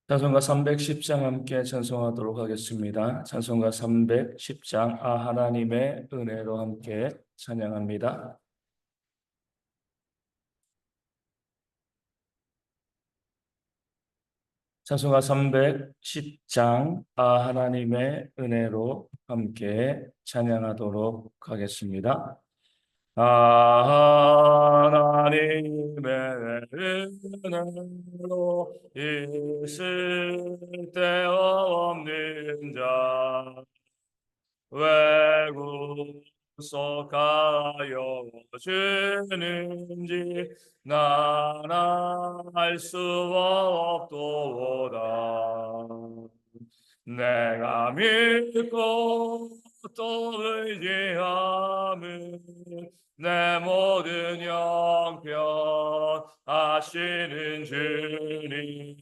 찬송가 310장 함께 찬송하도록 하겠습니다. 찬송가 310장 하나님의 은혜로 함께 찬양합니다. 찬송가 310장 하나님의 은혜로 함께 찬양하도록 하겠습니다. 하나님의 은혜로 있을 데 없는 자 왜 구속하여 주는지 나는 알 수 없도다. 내가 믿고 또 의지함은 내 모든 형편 아시는 주님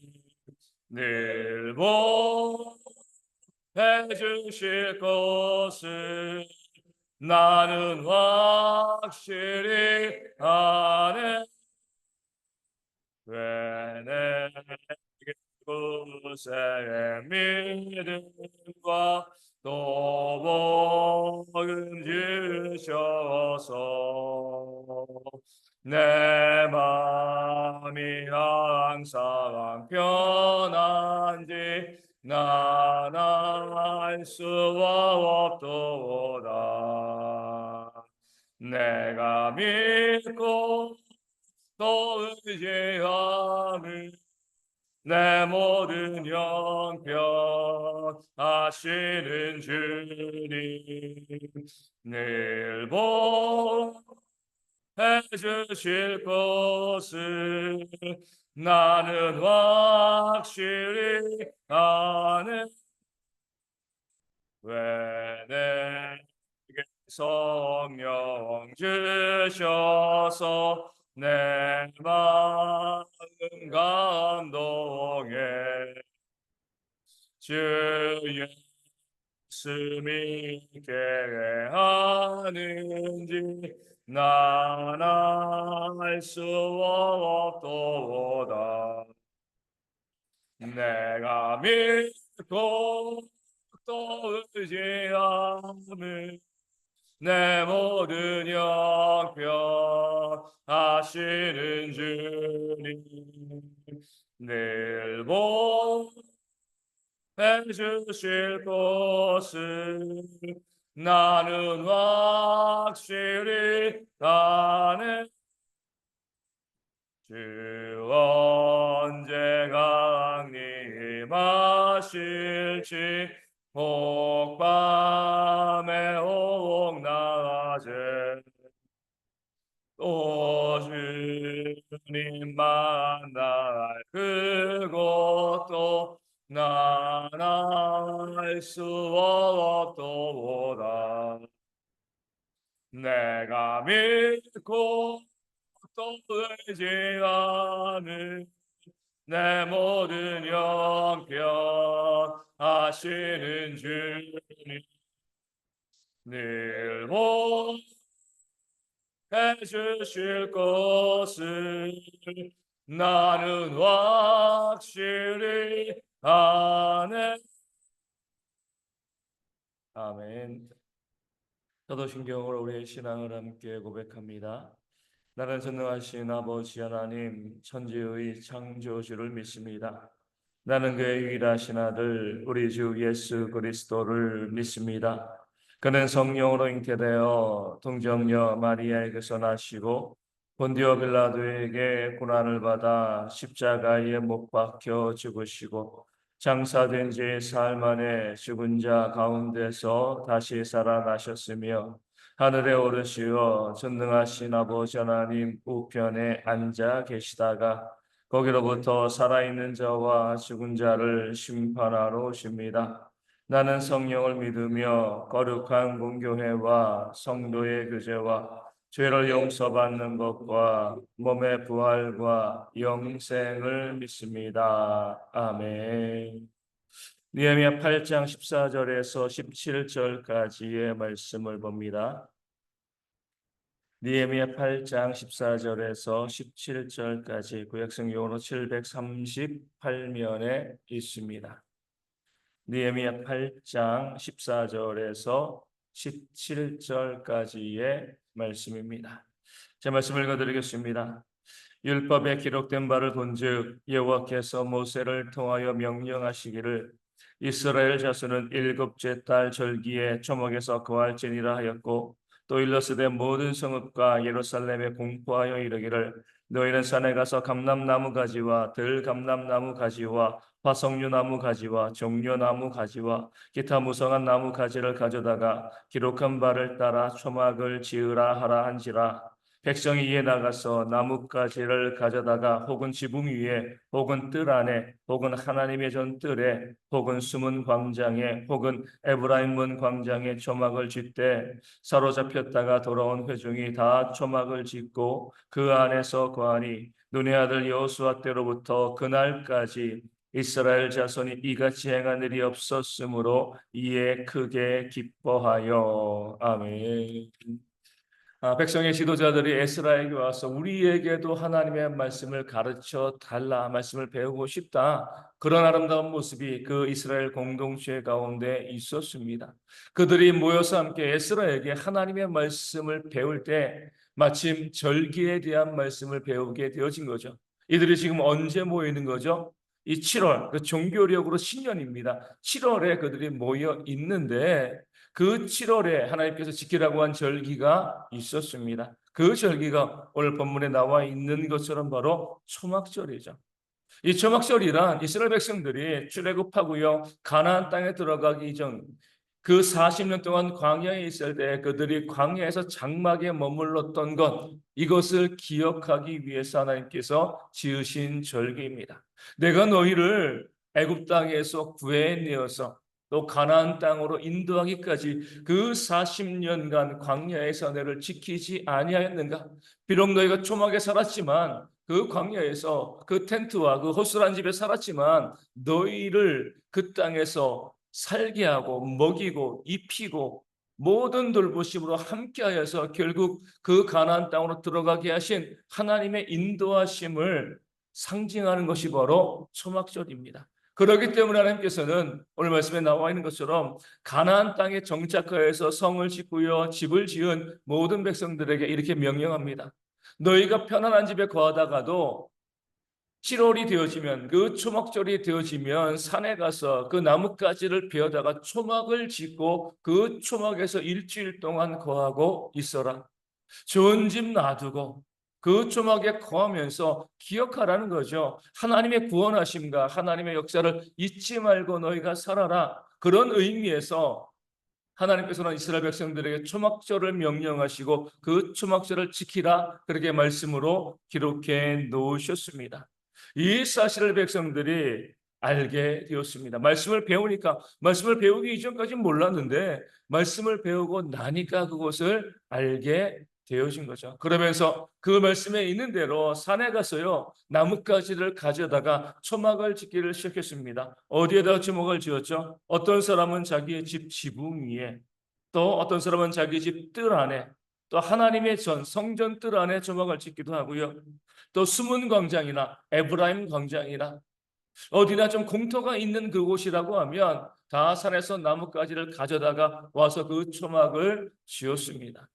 늘 보해 주실 것을 나는 확실히 아네. 왜 내게 곳에 믿음과 또 복음 주셔서 내 마음이 항상 편한지 난 알 수 없도다. 내가 믿고 또 의지함을 내 모든 형편 아시는 주님 늘 보해 주실 것을 나는 확실히 아네. 왜 내게 성령 주셔서 내 마음 감동해 주 예수 믿게 하는지 난 알 수 없도다. 내가 믿고 또 의지함을 내 모든 형편 아시는 주님 늘 보해 주실 것을 나는 확실히 아네. 주 언제 강림하실지 혹밤에 혹 낮에 또 주님 만날 그것도 난 알 수 없도다. 내가 믿고 또 의지하는 내 모든 형편 아시는 주님 늘 보해 주실 것을 나는 확실히 아네. 아멘. 사도신경으로 우리의 신앙을 함께 고백합니다. 나는 전능하신 아버지 하나님 천지의 창조주를 믿습니다. 나는 그의 유일하신 아들 우리 주 예수 그리스도를 믿습니다. 그는 성령으로 잉태되어 동정녀 마리아에게서 나시고 본디오 빌라도에게 고난을 받아 십자가에 못 박혀 죽으시고 장사된 지 사흘 만에 죽은 자 가운데서 다시 살아나셨으며 하늘에 오르시어 전능하신 아버지 하나님 우편에 앉아 계시다가 거기로부터 살아있는 자와 죽은 자를 심판하러 오십니다. 나는 성령을 믿으며 거룩한 공교회와 성도의 교제와 죄를 용서받는 것과 몸의 부활과 영생을 믿습니다. 아멘. 느헤미야 8장 14절에서 17절까지의 말씀을 봅니다. 느헤미야 8장 14절에서 17절까지 구약성경으로 738면에 있습니다. 느헤미야 8장 14절에서 17절까지의 말씀입니다. 제 말씀을 읽어드리겠습니다. 율법에 기록된 바를 본즉 여호와께서 모세를 통하여 명령하시기를 이스라엘 자손은 일곱째 달 절기에 초막에서 거할지니라 하였고, 또 일러스되 모든 성읍과 예루살렘에 공포하여 이르기를 너희는 산에 가서 감람나무 가지와 들감람나무 가지와 화석류나무 가지와 종려나무 가지와 기타 무성한 나무 가지를 가져다가 기록한 바를 따라 초막을 지으라 하라 한지라. 백성이 이에 나가서 나뭇가지를 가져다가 혹은 지붕 위에 혹은 뜰 안에 혹은 하나님의 전 뜰에 혹은 숨은 광장에 혹은 에브라임 문 광장에 초막을 짓되, 사로잡혔다가 돌아온 회중이 다 초막을 짓고 그 안에서 거하니 눈의 아들 여호수아 때로부터 그날까지 이스라엘 자손이 이같이 행한 일이 없었으므로 이에 크게 기뻐하여. 아멘. 백성의 지도자들이 에스라에게 와서 우리에게도 하나님의 말씀을 가르쳐 달라, 말씀을 배우고 싶다, 그런 아름다운 모습이 그 이스라엘 공동체 가운데 있었습니다. 그들이 모여서 함께 에스라에게 하나님의 말씀을 배울 때 마침 절기에 대한 말씀을 배우게 되어진 거죠. 이들이 지금 언제 모이는 거죠? 이 7월, 그 종교력으로 신년입니다. 7월에 그들이 모여 있는데 그 7월에 하나님께서 지키라고 한 절기가 있었습니다. 그 절기가 오늘 본문에 나와 있는 것처럼 바로 초막절이죠. 이 초막절이란 이스라엘 백성들이 출애굽하고요 가나안 땅에 들어가기 전 그 40년 동안 광야에 있을 때 그들이 광야에서 장막에 머물렀던 것, 이것을 기억하기 위해서 하나님께서 지으신 절기입니다. 내가 너희를 애굽 땅에서 구해내어서 또 가나안 땅으로 인도하기까지 그 40년간 광야에서 너를 지키지 아니하였는가? 비록 너희가 초막에 살았지만 그 광야에서 그 텐트와 그 허술한 집에 살았지만 너희를 그 땅에서 살게 하고 먹이고 입히고 모든 돌보심으로 함께하여서 결국 그 가나안 땅으로 들어가게 하신 하나님의 인도하심을 상징하는 것이 바로 초막절입니다. 그렇기 때문에 하나님께서는 오늘 말씀에 나와 있는 것처럼 가나안 땅에 정착하여서 성을 짓고요 집을 지은 모든 백성들에게 이렇게 명령합니다. 너희가 편안한 집에 거하다가도 7월이 되어지면, 그 초막절이 되어지면 산에 가서 그 나뭇가지를 베어다가 초막을 짓고 그 초막에서 일주일 동안 거하고 있어라. 좋은 집 놔두고 그 초막에 거하면서 기억하라는 거죠. 하나님의 구원하심과 하나님의 역사를 잊지 말고 너희가 살아라. 그런 의미에서 하나님께서는 이스라엘 백성들에게 초막절을 명령하시고 그 초막절을 지키라, 그렇게 말씀으로 기록해 놓으셨습니다. 이 사실을 백성들이 알게 되었습니다. 말씀을 배우니까, 말씀을 배우기 이전까지는 몰랐는데 말씀을 배우고 나니까 그것을 알게 되어진 거죠. 그러면서 그 말씀에 있는 대로 산에 가서요 나뭇가지를 가져다가 초막을 짓기를 시작했습니다. 어디에다가 초막을 지었죠? 어떤 사람은 자기의 집 지붕 위에, 또 어떤 사람은 자기 집 뜰 안에, 또 하나님의 전 성전 뜰 안에 초막을 짓기도 하고요. 또 숨은 광장이나 에브라임 광장이나 어디나 좀 공터가 있는 그곳이라고 하면 다 산에서 나뭇가지를 가져다가 와서 그 초막을 지었습니다.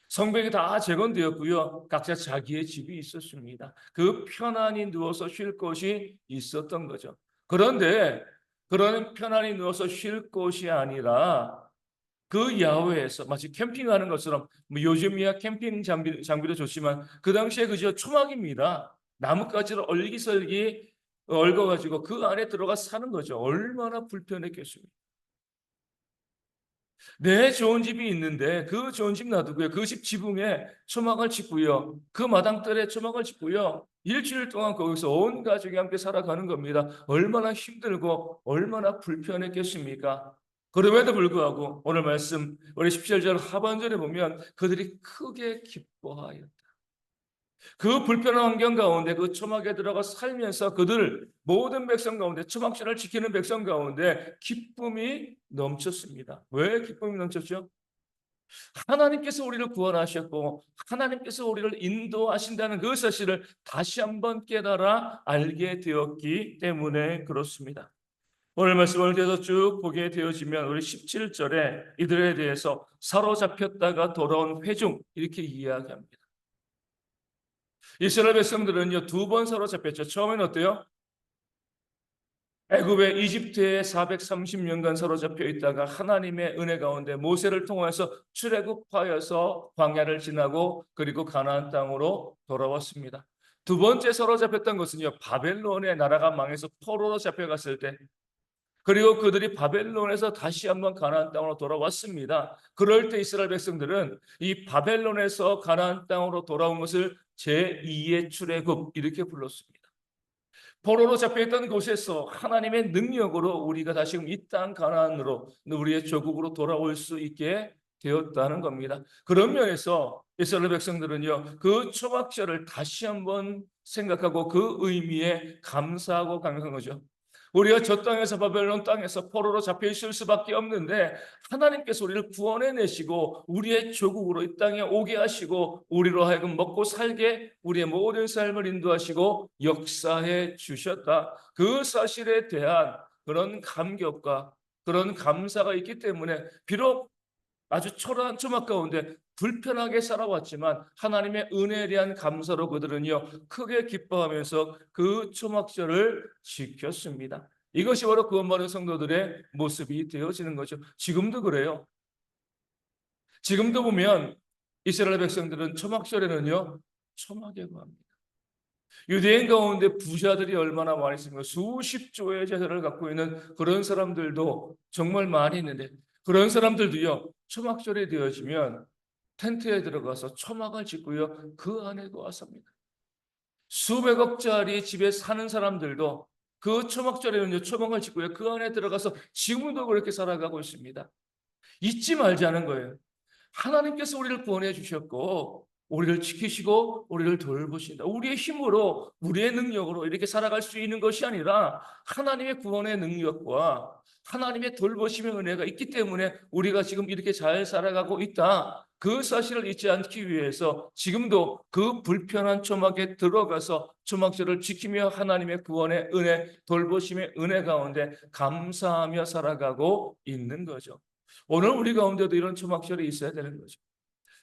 성벽이 다 재건되었고요. 각자 자기의 집이 있었습니다. 그 편안히 누워서 쉴 곳이 있었던 거죠. 그런데 그런 편안히 누워서 쉴 곳이 아니라 그 야외에서 마치 캠핑하는 것처럼, 뭐 요즘이야 캠핑 장비도 좋지만 그 당시에 그저 초막입니다. 나뭇가지를 얼기설기 얽어가지고 그 안에 들어가 사는 거죠. 얼마나 불편했겠습니까? 내 좋은 집이 있는데 그 좋은 집 놔두고요 그 집 지붕에 초막을 짓고요 그 마당들에 초막을 짓고요 일주일 동안 거기서 온 가족이 함께 살아가는 겁니다. 얼마나 힘들고 얼마나 불편했겠습니까? 그럼에도 불구하고 오늘 말씀 우리 17절 하반절에 보면 그들이 크게 기뻐하여, 그 불편한 환경 가운데 그 초막에 들어가 살면서 그들 모든 백성 가운데, 초막절을 지키는 백성 가운데 기쁨이 넘쳤습니다. 왜 기쁨이 넘쳤죠? 하나님께서 우리를 구원하셨고 하나님께서 우리를 인도하신다는 그 사실을 다시 한번 깨달아 알게 되었기 때문에 그렇습니다. 오늘 말씀을 계속 쭉 보게 되어지면 우리 17절에 이들에 대해서 사로잡혔다가 돌아온 회중 이렇게 이야기합니다. 이스라엘 백성들은요, 두 번 사로잡혔죠. 처음에는 어때요? 애굽의 이집트에 430년간 사로잡혀 있다가 하나님의 은혜 가운데 모세를 통해서 출애굽하여서 광야를 지나고 그리고 가나안 땅으로 돌아왔습니다. 두 번째 사로잡혔던 것은요, 바벨론의 나라가 망해서 포로로 잡혀갔을 때, 그리고 그들이 바벨론에서 다시 한번 가나안 땅으로 돌아왔습니다. 그럴 때 이스라엘 백성들은 이 바벨론에서 가나안 땅으로 돌아온 것을 제2의 출애굽 이렇게 불렀습니다. 포로로 잡혀있던 곳에서 하나님의 능력으로 우리가 다시금 이 땅 가나안으로 우리의 조국으로 돌아올 수 있게 되었다는 겁니다. 그런 면에서 이스라엘 백성들은요, 그 초막절을 다시 한번 생각하고 그 의미에 감사하고 감격한 거죠. 우리가 저 땅에서 바벨론 땅에서 포로로 잡혀 있을 수밖에 없는데 하나님께서 우리를 구원해내시고 우리의 조국으로 이 땅에 오게 하시고 우리로 하여금 먹고 살게 우리의 모든 삶을 인도하시고 역사해 주셨다. 그 사실에 대한 그런 감격과 그런 감사가 있기 때문에 비록 아주 초라한 초막 가운데 불편하게 살아왔지만 하나님의 은혜에 대한 감사로 그들은요 크게 기뻐하면서 그 초막절을 지켰습니다. 이것이 바로 구원받은 성도들의 모습이 되어지는 거죠. 지금도 그래요. 지금도 보면 이스라엘 백성들은 초막절에는요 초막에 구합니다. 유대인 가운데 부자들이 얼마나 많이 있습니까? 수십 조의 재산을 갖고 있는 그런 사람들도 정말 많이 있는데 그런 사람들도요 초막절이 되어지면 텐트에 들어가서 초막을 짓고요 그 안에 거하십니다. 수백억짜리 집에 사는 사람들도 그 초막절에는요 초막을 짓고요 그 안에 들어가서 지금도 그렇게 살아가고 있습니다. 잊지 말자는 거예요. 하나님께서 우리를 구원해 주셨고 우리를 지키시고 우리를 돌보신다. 우리의 힘으로 우리의 능력으로 이렇게 살아갈 수 있는 것이 아니라 하나님의 구원의 능력과 하나님의 돌보심의 은혜가 있기 때문에 우리가 지금 이렇게 잘 살아가고 있다. 그 사실을 잊지 않기 위해서 지금도 그 불편한 초막에 들어가서 초막절을 지키며 하나님의 구원의 은혜, 돌보심의 은혜 가운데 감사하며 살아가고 있는 거죠. 오늘 우리 가운데도 이런 초막절이 있어야 되는 거죠.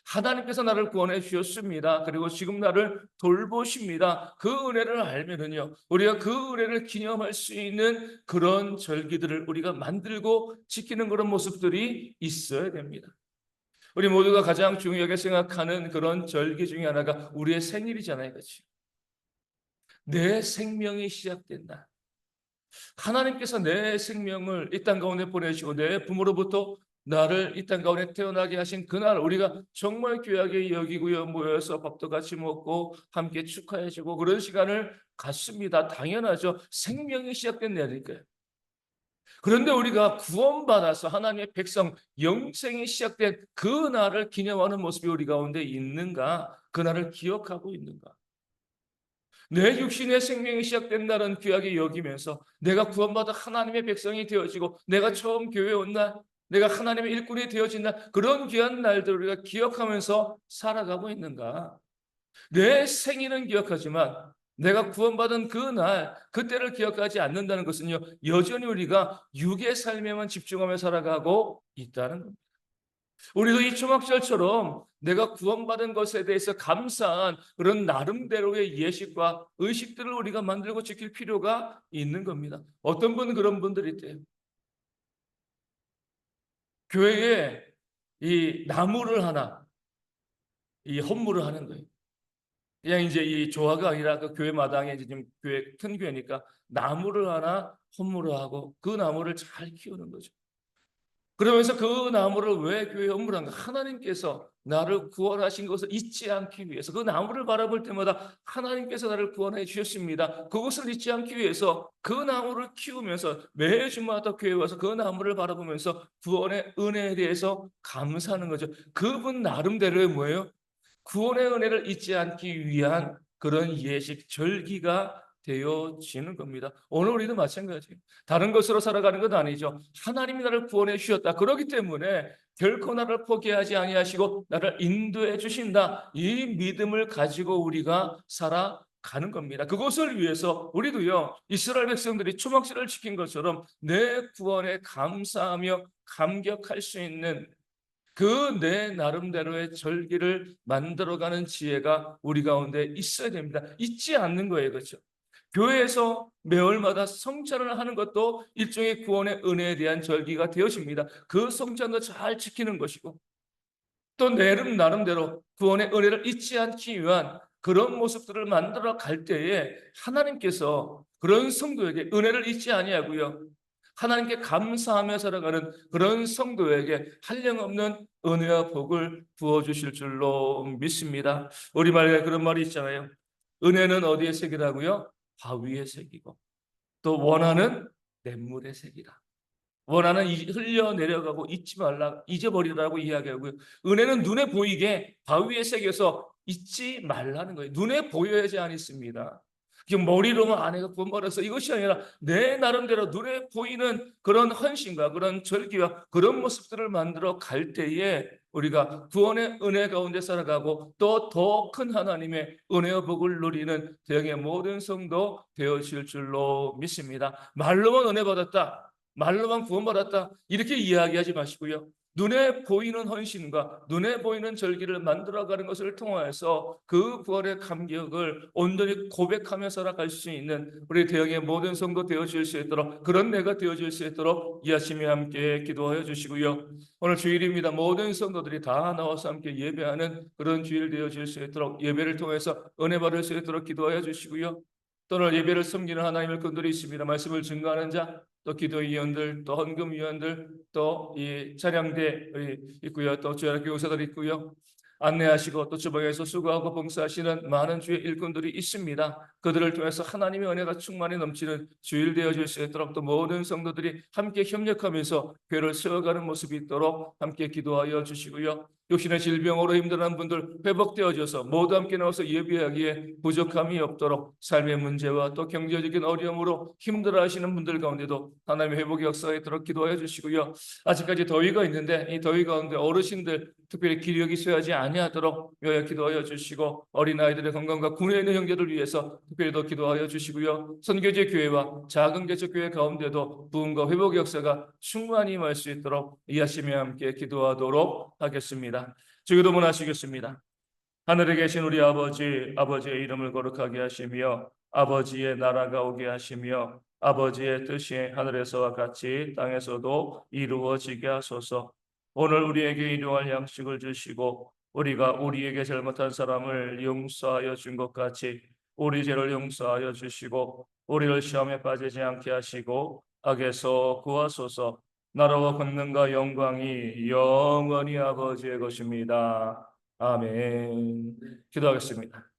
하나님께서 나를 구원해 주셨습니다. 그리고 지금 나를 돌보십니다. 그 은혜를 알면은요, 우리가 그 은혜를 기념할 수 있는 그런 절기들을 우리가 만들고 지키는 그런 모습들이 있어야 됩니다. 우리 모두가 가장 중요하게 생각하는 그런 절기 중에 하나가 우리의 생일이잖아요. 그렇지? 내 생명이 시작된다. 하나님께서 내 생명을 이 땅 가운데 보내시고 내 부모로부터 나를 이 땅 가운데 태어나게 하신 그날 우리가 정말 귀하게 여기고요 모여서 밥도 같이 먹고 함께 축하해주고 그런 시간을 갖습니다. 당연하죠. 생명이 시작된 날이니까요. 그런데 우리가 구원받아서 하나님의 백성 영생이 시작된 그 날을 기념하는 모습이 우리 가운데 있는가? 그 날을 기억하고 있는가? 내 육신의 생명이 시작된 날은 귀하게 여기면서 내가 구원받아 하나님의 백성이 되어지고 내가 처음 교회에 온 날, 내가 하나님의 일꾼이 되어진 날, 그런 귀한 날들을 우리가 기억하면서 살아가고 있는가? 내 생일은 기억하지만 내가 구원받은 그 날, 그때를 기억하지 않는다는 것은요, 여전히 우리가 육의 삶에만 집중하며 살아가고 있다는 겁니다. 우리도 이 초막절처럼 내가 구원받은 것에 대해서 감사한 그런 나름대로의 예식과 의식들을 우리가 만들고 지킬 필요가 있는 겁니다. 어떤 분은 그런 분들이 있대요. 교회에 이 나무를 하나, 이 헌물을 하는 거예요. 그냥 이제 이 조화가 아니라 그 교회 마당에 이제 좀 교회 큰 교회니까 나무를 하나 헌물을 하고 그 나무를 잘 키우는 거죠. 그러면서 그 나무를 왜 교회에 헌물한가? 하나님께서 나를 구원하신 것을 잊지 않기 위해서 그 나무를 바라볼 때마다 하나님께서 나를 구원해 주셨습니다. 그것을 잊지 않기 위해서 그 나무를 키우면서 매주마다 교회에 와서 그 나무를 바라보면서 구원의 은혜에 대해서 감사하는 거죠. 그분 나름대로의 뭐예요? 구원의 은혜를 잊지 않기 위한 그런 예식 절기가 되어지는 겁니다. 오늘 우리도 마찬가지예요. 다른 것으로 살아가는 건 아니죠. 하나님이 나를 구원해 주셨다. 그렇기 때문에 결코 나를 포기하지 아니하시고 나를 인도해 주신다. 이 믿음을 가지고 우리가 살아가는 겁니다. 그것을 위해서 우리도요, 이스라엘 백성들이 초막절을 지킨 것처럼 내 구원에 감사하며 감격할 수 있는 그 내 나름대로의 절기를 만들어가는 지혜가 우리 가운데 있어야 됩니다. 있지 않는 거예요. 그렇죠? 교회에서 매월마다 성찬을 하는 것도 일종의 구원의 은혜에 대한 절기가 되어집니다. 그 성찬도 잘 지키는 것이고 또 내 나름대로 구원의 은혜를 잊지 않기 위한 그런 모습들을 만들어 갈 때에 하나님께서 그런 성도에게 은혜를 잊지 아니하고요, 하나님께 감사하며 살아가는 그런 성도에게 한량없는 은혜와 복을 부어주실 줄로 믿습니다. 우리말에 그런 말이 있잖아요. 은혜는 어디에 색이라고요? 바위의 색이고 또 원하는 냇물의 색이라. 원하는 흘려 내려가고 잊지 말라, 잊어버리라고 이야기하고요. 은혜는 눈에 보이게 바위의 색에서 잊지 말라는 거예요. 눈에 보여야지 않습니다. 지금 머리로만 아내가 구원받아서 이것이 아니라 내 나름대로 눈에 보이는 그런 헌신과 그런 절기와 그런 모습들을 만들어 갈 때에 우리가 구원의 은혜 가운데 살아가고 또 더 큰 하나님의 은혜와 복을 누리는 대형의 모든 성도 되어질 줄로 믿습니다. 말로만 은혜 받았다, 말로만 구원받았다, 이렇게 이야기하지 마시고요. 눈에 보이는 헌신과 눈에 보이는 절기를 만들어가는 것을 통하여서 그 구원의 감격을 온전히 고백하며 살아갈 수 있는 우리 대형의 모든 성도 되어질 수 있도록, 그런 내가 되어질 수 있도록 이 아침에 함께 기도하여 주시고요. 오늘 주일입니다. 모든 성도들이 다 나와서 함께 예배하는 그런 주일 되어질 수 있도록, 예배를 통해서 은혜 받을 수 있도록 기도하여 주시고요. 또 오늘 예배를 섬기는 하나님의 분들이 있습니다. 말씀을 증거하는 자, 또 기도위원들, 또 헌금위원들, 또 이 찬양대 있고요, 또 주일학교 교사들 있고요. 안내하시고 또 주방에서 수고하고 봉사하시는 많은 주의 일꾼들이 있습니다. 그들을 통해서 하나님의 은혜가 충만히 넘치는 주일 되어질 수 있도록 또 모든 성도들이 함께 협력하면서 교회를 세워가는 모습이 있도록 함께 기도하여 주시고요. 육신의 질병으로 힘들어하는 분들 회복되어져서 모두 함께 나와서 예배하기에 부족함이 없도록, 삶의 문제와 또 경제적인 어려움으로 힘들어하시는 분들 가운데도 하나님의 회복의 역사가 있도록 기도하여 주시고요. 아직까지 더위가 있는데 이 더위 가운데 어르신들 특별히 기력이 쇠하지 아니하도록 요약 기도하여 주시고, 어린아이들의 건강과 군에 있는 형제들 위해서 특별히 더 기도하여 주시고요. 선교제 교회와 작은 개척 교회 가운데도 부흥과 회복의 역사가 충만히 임할 수 있도록 이 아침에 함께 기도하도록 하겠습니다. 주기도문 하시겠습니다. 하늘에 계신 우리 아버지, 아버지의 이름을 거룩하게 하시며 아버지의 나라가 오게 하시며 아버지의 뜻이 하늘에서와 같이 땅에서도 이루어지게 하소서. 오늘 우리에게 일용할 양식을 주시고 우리가 우리에게 잘못한 사람을 용서하여 준 것 같이 우리 죄를 용서하여 주시고 우리를 시험에 빠지지 않게 하시고 악에서 구하소서. 나라와 권능과 영광이 영원히 아버지의 것입니다. 아멘. 기도하겠습니다.